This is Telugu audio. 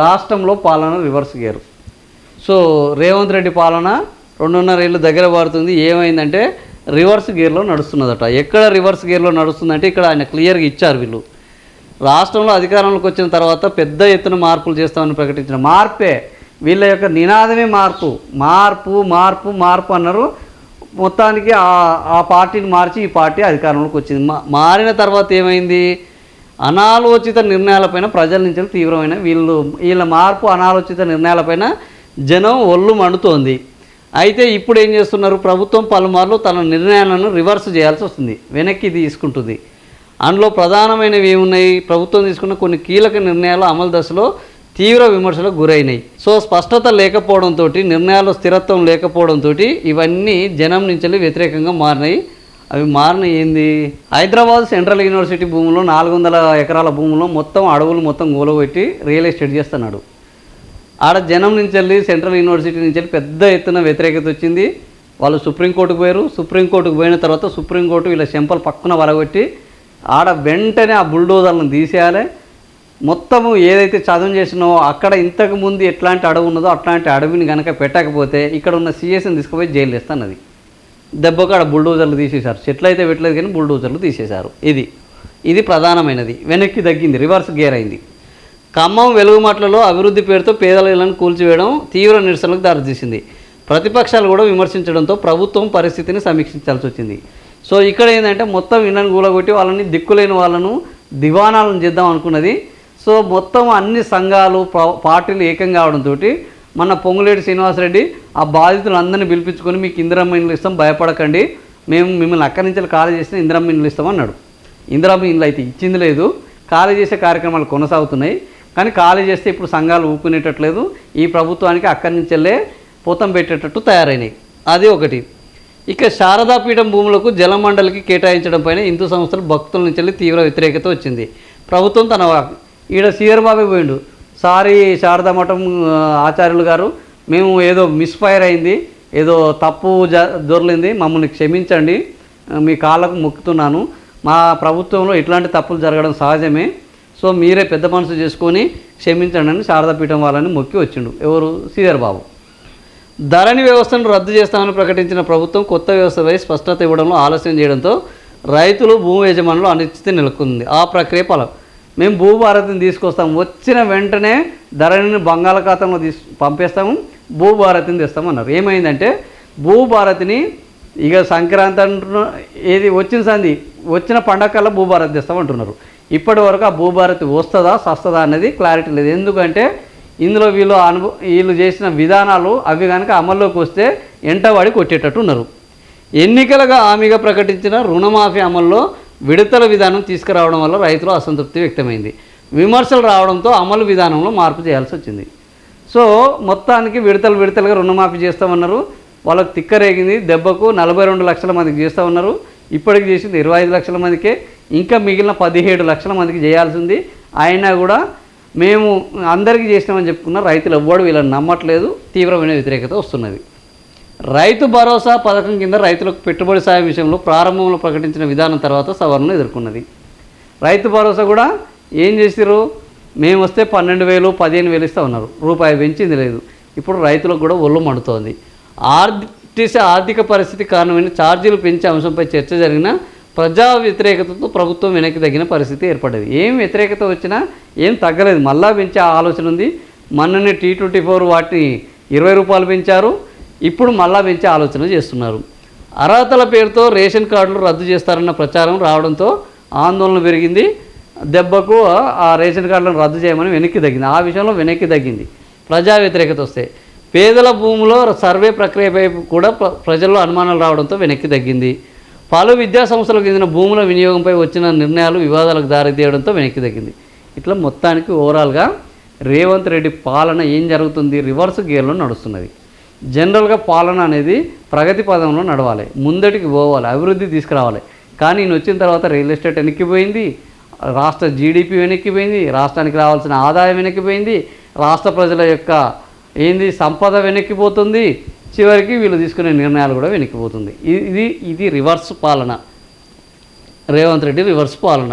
రాష్ట్రంలో పాలన reverse gear. So Revanth Reddy పాలన 2.5 ఏళ్ళు దగ్గర పడుతుంది. ఏమైందంటే రివర్స్ గేర్లో నడుస్తున్నదట. ఎక్కడ రివర్స్ గేర్లో నడుస్తుందంటే ఇక్కడ ఆయన క్లియర్గా ఇచ్చారు. వీళ్ళు రాష్ట్రంలో అధికారంలోకి వచ్చిన తర్వాత పెద్ద ఎత్తున మార్పులు చేస్తామని ప్రకటించిన మార్పే వీళ్ళ యొక్క నినాదమే మార్పు మార్పు మార్పు మార్పు అన్నారు. మొత్తానికి ఆ పార్టీని మార్చి ఈ పార్టీ అధికారంలోకి వచ్చింది. మారిన తర్వాత ఏమైంది? అనాలోచిత నిర్ణయాలపైన ప్రజల నుంచి తీవ్రమైన వీళ్ళ మార్పు అనాలోచిత నిర్ణయాలపైన జనం ఒళ్ళు మండుతోంది. అయితే ఇప్పుడు ఏం చేస్తున్నారు? ప్రభుత్వం పలుమార్లు తన నిర్ణయాలను రివర్స్ చేయాల్సి వస్తుంది, వెనక్కి తీసుకుంటుంది. అందులో ప్రధానమైనవి ఏమున్నాయి? ప్రభుత్వం తీసుకున్న కొన్ని కీలక నిర్ణయాలు అమలు దశలో తీవ్ర విమర్శలకు గురైనాయి. సో స్పష్టత లేకపోవడంతో, నిర్ణయాల్లో స్థిరత్వం లేకపోవడంతో ఇవన్నీ జనం నుంచి వ్యతిరేకంగా మారినాయి. అవి మారినాయి ఏంది? హైదరాబాద్ సెంట్రల్ యూనివర్సిటీ భూములో 400 ఎకరాల భూములో మొత్తం అడవులు మొత్తం గోలగొట్టి రియల్ ఎస్టేట్ చేస్తున్నాడు. ఆడ జనం నుంచి వెళ్ళి సెంట్రల్ యూనివర్సిటీ నుంచి వెళ్ళి పెద్ద ఎత్తున వ్యతిరేకత వచ్చింది. వాళ్ళు సుప్రీంకోర్టుకు పోయారు. సుప్రీంకోర్టుకు పోయిన తర్వాత సుప్రీంకోర్టు వీళ్ళ చెంపలు పక్కన వలగొట్టి ఆడ వెంటనే ఆ బుల్డోజర్లను తీసేయాలి. మొత్తము ఏదైతే చదువు చేసినావో అక్కడ ఇంతకుముందు ఎట్లాంటి అడవి ఉన్నదో అట్లాంటి అడవిని కనుక పెట్టకపోతే ఇక్కడ ఉన్న సీఎస్ని తీసుకుపోయి జైలు వేస్తాను. దెబ్బకు ఆడ బుల్డోజర్లు తీసేశారు. చెట్లు అయితే పెట్టలేదు కానీ బుల్డోజర్లు తీసేశారు. ఇది ప్రధానమైనది. వెనక్కి తగ్గింది, రివర్స్ గేర్ అయింది. ఖమ్మం వెలుగుమట్లలో అభివృద్ధి పేరుతో పేదల ఇళ్లను కూల్చివేయడం తీవ్ర నిరసనలకు దారితీసింది. ప్రతిపక్షాలు కూడా విమర్శించడంతో ప్రభుత్వం పరిస్థితిని సమీక్షించాల్సి వచ్చింది. సో ఇక్కడ ఏంటంటే మొత్తం ఇళ్లను కూలగొట్టి వాళ్ళని దిక్కులేని వాళ్ళను దివానాలను చేద్దాం అనుకున్నది. సో మొత్తం అన్ని సంఘాలు పార్టీలు ఏకం కావడంతో మన పొంగులేటి శ్రీనివాసరెడ్డి ఆ బాధితులందరినీ పిలిపించుకొని మీకు ఇందిరమ్మ ఇండ్లు ఇస్తాం, భయపడకండి, మేము మిమ్మల్ని అక్కడి నుంచి ఖాళీ చేసిన ఇందిరమ్మ ఇండ్లు ఇస్తామన్నాడు. ఇందిరమ్మ ఇండ్లు అయితే ఇచ్చింది లేదు, ఖాళీ చేసే కార్యక్రమాలు కొనసాగుతున్నాయి. కానీ ఖాళీ చేస్తే ఇప్పుడు సంఘాలు ఊపుకునేటట్లేదు. ఈ ప్రభుత్వానికి అక్కడి నుంచి వెళ్ళే పోతం పెట్టేటట్టు తయారైనాయి. అది ఒకటి. ఇక శారదాపీఠం భూములకు జలమండలికి కేటాయించడం పైన హిందూ సంస్థలు భక్తుల నుంచి వెళ్ళి తీవ్ర వ్యతిరేకత వచ్చింది. ప్రభుత్వం తన ఈడ సీఆర్ బాబే పోయిండు, సారీ శారదా మఠం ఆచార్యులు గారు, మేము ఏదో మిస్ఫైర్ అయింది, ఏదో తప్పు దొర్లింది, మమ్మల్ని క్షమించండి, మీ కాళ్ళకు మొక్కుతున్నాను, మా ప్రభుత్వంలో ఇట్లాంటి తప్పులు జరగడం సహజమే, సో మీరే పెద్ద మనసు చేసుకొని క్షమించండి అని శారదాపీఠం వాళ్ళని మొక్కి వచ్చిండు. ఎవరు? సీఆర్ బాబు. ధరణి వ్యవస్థను రద్దు చేస్తామని ప్రకటించిన ప్రభుత్వం కొత్త వ్యవస్థపై స్పష్టత ఇవ్వడంలో ఆలస్యం చేయడంతో రైతులు భూమి యజమానులు అనిశ్చితి నెలకొంది. ఆ ప్రక్రియ మేము భూభారతిని తీసుకొస్తాం, వచ్చిన వెంటనే ధరణిని బంగాళాఖాతంలో పంపేస్తాము, భూభారతిని తెస్తామన్నారు. ఏమైందంటే భూభారతిని ఇక సంక్రాంతి అంటున్న ఏది వచ్చిన పండగకల్లా భూభారతి తెస్తామంటున్నారు. ఇప్పటి వరకు ఆ భూభారతి వస్తుందా సస్తుందా అనేది క్లారిటీ లేదు. ఎందుకంటే ఇందులో వీళ్ళు చేసిన విధానాలు అవి కనుక అమల్లోకి వస్తే ఎంటవాడి కొట్టేటట్టు ఉన్నారు. ఎన్నికలుగా హామీగా ప్రకటించిన రుణమాఫీ అమల్లో విడతల విధానం తీసుకురావడం వల్ల రైతులు అసంతృప్తి వ్యక్తమైంది. విమర్శలు రావడంతో అమలు విధానంలో మార్పు చేయాల్సి వచ్చింది. సో మొత్తానికి విడతలుగా రుణమాఫీ చేస్తామన్నారు. వాళ్ళకు తిక్కరేగింది. దెబ్బకు 42 లక్షల మందికి చేస్తామన్నారు. ఇప్పటికి చేసింది 25 లక్షల మందికే, ఇంకా మిగిలిన 17 లక్షల మందికి చేయాల్సింది. అయినా కూడా మేము అందరికీ చేసినామని చెప్పుకున్న రైతులు ఎవ్వడు వీళ్ళని నమ్మట్లేదు. తీవ్రమైన వ్యతిరేకత వస్తున్నది. రైతు భరోసా పథకం కింద రైతులకు పెట్టుబడి సాయం విషయంలో ప్రారంభంలో ప్రకటించిన విధానం తర్వాత సవరణలు ఎదుర్కొన్నది. రైతు భరోసా కూడా ఏం చేసిరు? మేము వస్తే 12,000 15,000 ఇస్తా ఉన్నారు, రూపాయి పెంచింది లేదు. ఇప్పుడు రైతులకు కూడా ఒళ్ళు మండుతోంది. ఆర్టీసీ ఆర్థిక పరిస్థితి కారణమైన ఛార్జీలు పెంచే అంశంపై చర్చ జరిగిన ప్రజా వ్యతిరేకతతో ప్రభుత్వం వెనక్కి తగ్గిన పరిస్థితి ఏర్పడ్డది. ఏం వ్యతిరేకత వచ్చినా ఏం తగ్గలేదు, మళ్ళా పెంచే ఆలోచన ఉంది. మొన్ననే T24 వాటిని 20 రూపాయలు పెంచారు, ఇప్పుడు మళ్ళా పెంచే ఆలోచన చేస్తున్నారు. అర్హతల పేరుతో రేషన్ కార్డులు రద్దు చేస్తారన్న ప్రచారం రావడంతో ఆందోళన పెరిగింది. దెబ్బకు ఆ రేషన్ కార్డులను రద్దు చేయమని వెనక్కి తగ్గింది. ఆ విషయంలో వెనక్కి తగ్గింది. ప్రజా వ్యతిరేకత వస్తే పేదల భూములో సర్వే ప్రక్రియపై కూడా ప్రజల్లో అనుమానాలు రావడంతో వెనక్కి తగ్గింది. పలు విద్యా సంస్థలకు చెందిన భూముల వినియోగంపై వచ్చిన నిర్ణయాలు వివాదాలకు దారితీయడంతో వెనక్కి తగ్గింది. ఇట్లా మొత్తానికి ఓవరాల్గా రేవంత్ రెడ్డి పాలన ఏం జరుగుతుంది? రివర్స్ గేర్లో నడుస్తున్నది. జనరల్గా పాలన అనేది ప్రగతి పదంలో నడవాలి, ముందటికి పోవాలి, అభివృద్ధి తీసుకురావాలి. కానీ ఈయన వచ్చిన తర్వాత రియల్ ఎస్టేట్ వెనక్కిపోయింది, రాష్ట్ర జీడిపి వెనక్కిపోయింది, రాష్ట్రానికి రావాల్సిన ఆదాయం వెనక్కిపోయింది, రాష్ట్ర ప్రజల యొక్క సంపద వెనక్కిపోతుంది, చివరికి వీళ్ళు తీసుకునే నిర్ణయాలు కూడా వెనక్కిపోతుంది. ఇది రివర్స్ పాలన, రేవంత్ రెడ్డి రివర్స్ పాలన.